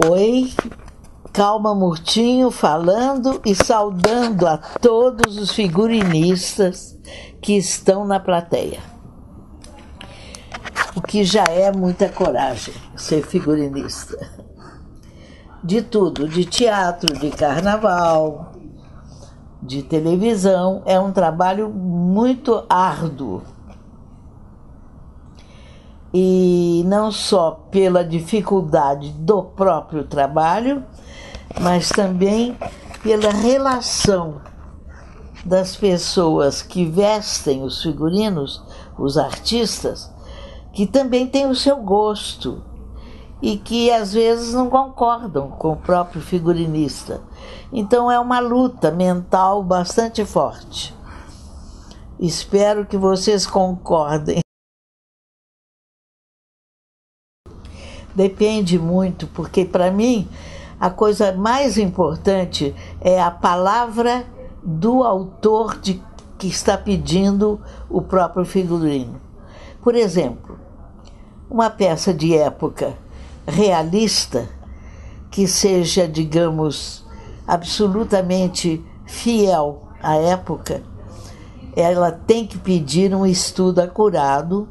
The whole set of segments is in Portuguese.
Oi, Calma Murtinho falando e saudando a todos os figurinistas que estão na plateia. O que já é muita coragem, ser figurinista. De tudo, de teatro, de carnaval, de televisão, é um trabalho muito árduo. E não só pela dificuldade do próprio trabalho, mas também pela relação das pessoas que vestem os figurinos, os artistas, que também têm o seu gosto e que às vezes não concordam com o próprio figurinista. Então é uma luta mental bastante forte. Espero que vocês concordem. Depende muito, porque para mim a coisa mais importante é a palavra do autor que está pedindo o próprio figurino. Por exemplo, uma peça de época realista que seja, digamos, absolutamente fiel à época, ela tem que pedir um estudo acurado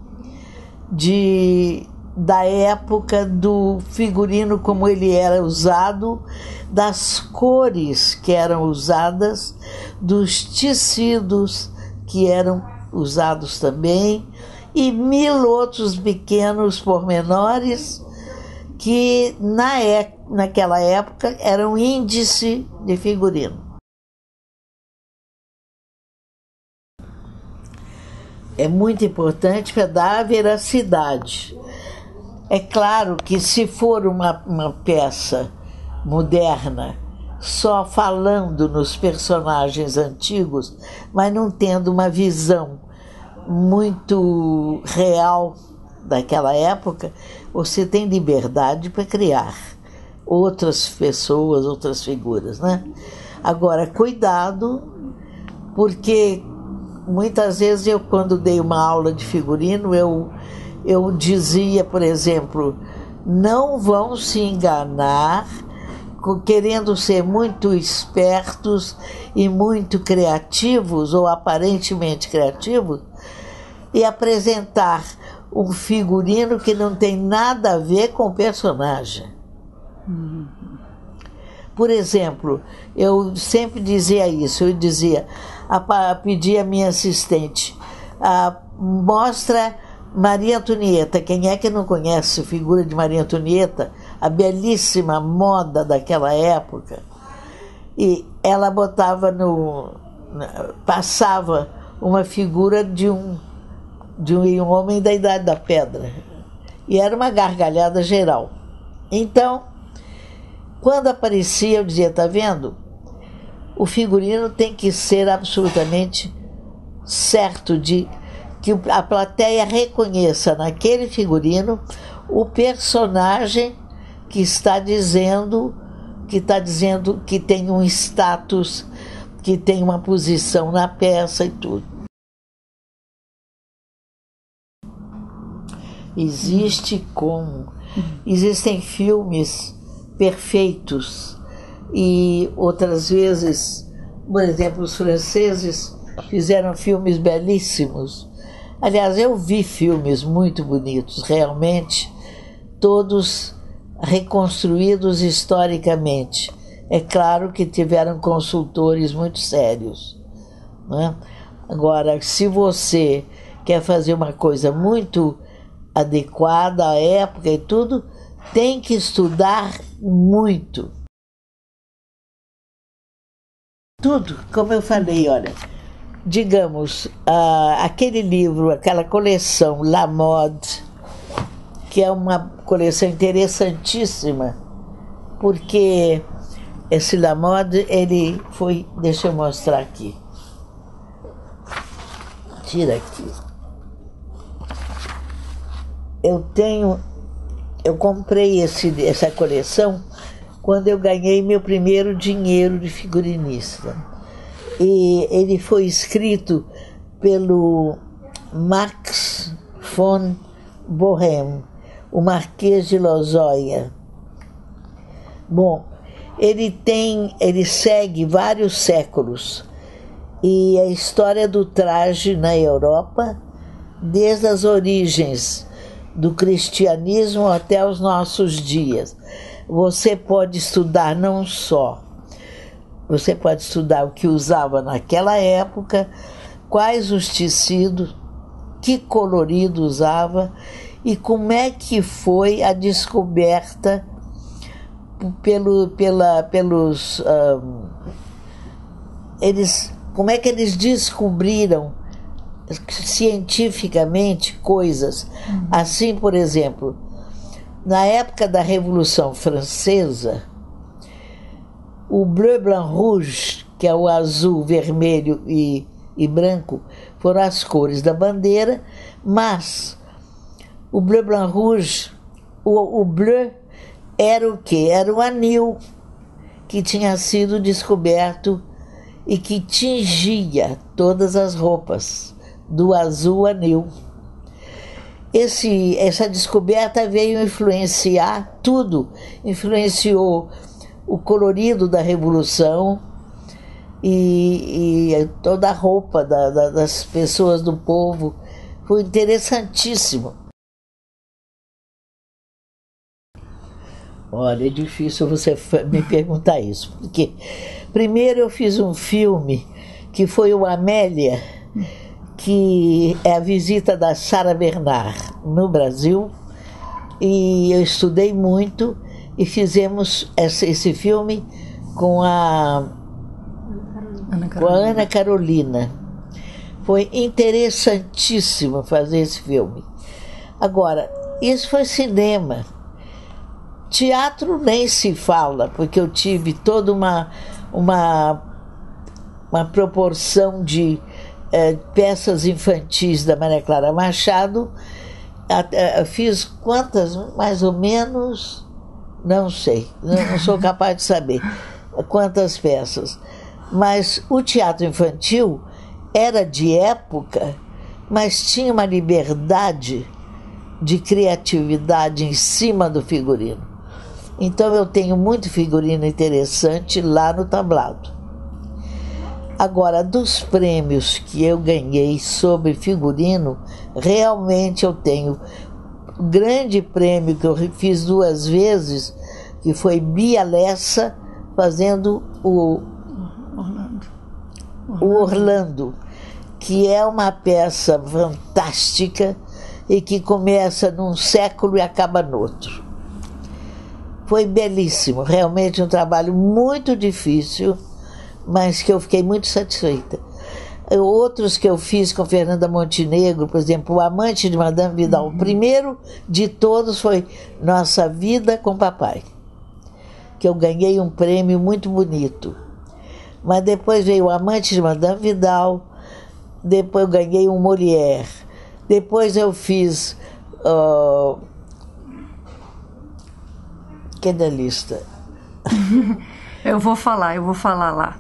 da época do figurino, como ele era usado, das cores que eram usadas, dos tecidos que eram usados também, e mil outros pequenos pormenores que naquela época eram índice de figurino. É muito importante para dar a veracidade. É claro que se for uma peça moderna, só falando nos personagens antigos, mas não tendo uma visão muito real daquela época, você tem liberdade para criar outras pessoas, outras figuras, né? Agora, cuidado, porque muitas vezes quando dei uma aula de figurino, eu dizia, por exemplo, não vão se enganar querendo ser muito espertos e muito criativos, ou aparentemente criativos, e apresentar um figurino que não tem nada a ver com o personagem. Por exemplo, eu sempre dizia isso, pedia à minha assistente, mostra Maria Antonieta. Quem é que não conhece a figura de Maria Antonieta? A belíssima moda daquela época. E ela passava uma figura de um homem da Idade da Pedra. E era uma gargalhada geral. Então, quando aparecia, eu dizia, tá vendo? O figurino tem que ser absolutamente certo que a plateia reconheça naquele figurino o personagem que está dizendo que tem um status, que tem uma posição na peça e tudo. Existem filmes perfeitos e outras vezes, por exemplo, os franceses fizeram filmes belíssimos. Aliás, eu vi filmes muito bonitos, realmente, todos reconstruídos historicamente. É claro que tiveram consultores muito sérios, né? Agora, se você quer fazer uma coisa muito adequada à época e tudo, tem que estudar muito. Tudo, como eu falei, olha, digamos, aquele livro, aquela coleção La Mode, que é uma coleção interessantíssima, porque esse La Mode, ele foi, deixa eu mostrar aqui, tira aqui, eu comprei essa coleção quando eu ganhei meu primeiro dinheiro de figurinista. E ele foi escrito pelo Max von Bohem, o Marquês de Lozóia. Bom, ele segue vários séculos e a história do traje na Europa, desde as origens do cristianismo até os nossos dias. Você pode estudar não só, você pode estudar o que usava naquela época, quais os tecidos, que colorido usava e como é que foi a descoberta como é que eles descobriram cientificamente coisas. Assim, por exemplo, na época da Revolução Francesa, o bleu, blanc, rouge, que é o azul, vermelho e branco, foram as cores da bandeira, mas o bleu, blanc, rouge, o bleu era o quê? Era o anil que tinha sido descoberto e que tingia todas as roupas do azul anil. Essa descoberta veio influenciar tudo, influenciou o colorido da Revolução e toda a roupa das pessoas do povo. Foi interessantíssimo. Olha, é difícil você me perguntar isso, porque primeiro eu fiz um filme que foi o Amélia, que é a visita da Sarah Bernard no Brasil, e eu estudei muito e fizemos esse filme com a Ana Carolina. Foi interessantíssimo fazer esse filme. Agora, isso foi cinema. Teatro nem se fala, porque eu tive toda uma proporção de peças infantis da Maria Clara Machado. Fiz quantas, mais ou menos, não sei, não sou capaz de saber quantas peças. Mas o teatro infantil era de época, mas tinha uma liberdade de criatividade em cima do figurino. Então eu tenho muito figurino interessante lá no tablado. Agora, dos prêmios que eu ganhei sobre figurino, realmente eu tenho um grande prêmio que eu fiz 2 vezes, que foi Bia Lessa fazendo o Orlando, que é uma peça fantástica e que começa num século e acaba no outro. Foi belíssimo, realmente um trabalho muito difícil, mas que eu fiquei muito satisfeita. Outros que eu fiz com Fernanda Montenegro, por exemplo, O Amante de Madame Vidal, o primeiro de todos foi Nossa Vida com Papai, que eu ganhei um prêmio muito bonito. Mas depois veio O Amante de Madame Vidal, depois eu ganhei um Molière, depois eu fiz... que lista? Eu vou falar lá.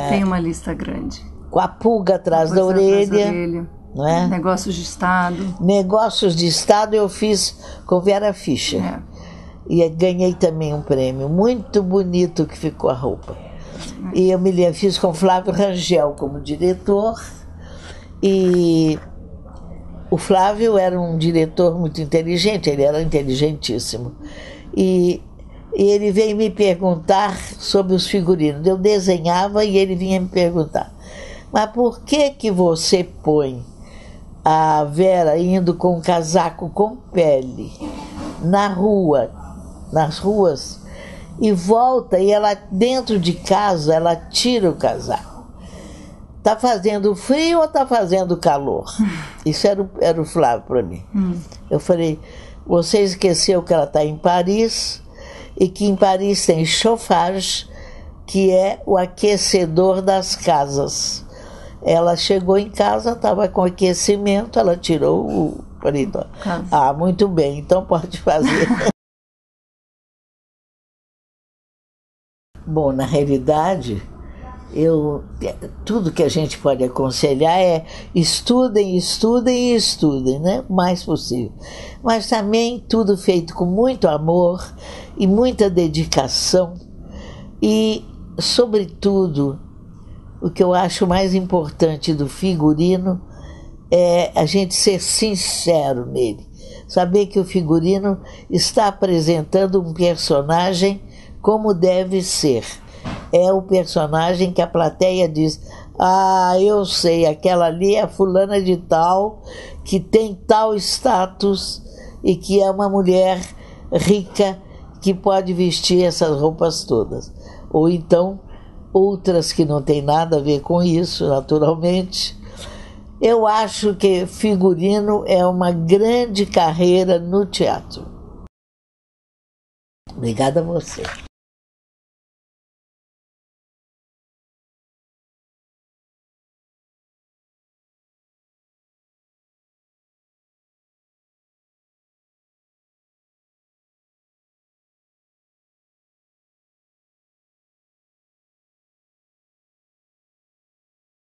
Tem uma lista grande. Com a pulga atrás da orelha. Não é? Negócios de Estado. Negócios de Estado eu fiz com Vera Fischer. E ganhei também um prêmio. Muito bonito que ficou a roupa. E eu me fiz com Flávio Rangel como diretor. E o Flávio era um diretor muito inteligente, ele era inteligentíssimo. E ele veio me perguntar sobre os figurinos. Eu desenhava e ele vinha me perguntar: mas por que você põe a Vera indo com um casaco com pele nas ruas, e volta e ela dentro de casa ela tira o casaco? Tá fazendo frio ou tá fazendo calor? Isso era o Flávio para mim. Eu falei: você esqueceu que ela está em Paris e que em Paris tem chauffage, que é o aquecedor das casas. Ela chegou em casa, estava com aquecimento, ela tirou o paletó. Muito bem, então pode fazer. Bom, na realidade, Tudo que a gente pode aconselhar é estudem, estudem e estudem, né? O mais possível. Mas também tudo feito com muito amor e muita dedicação e, sobretudo, o que eu acho mais importante do figurino é a gente ser sincero nele. Saber que o figurino está apresentando um personagem como deve ser. É o personagem que a plateia diz: ah, eu sei, aquela ali é a fulana de tal, que tem tal status e que é uma mulher rica que pode vestir essas roupas todas. Ou então, outras que não tem nada a ver com isso, naturalmente. Eu acho que figurino é uma grande carreira no teatro. Obrigada a você.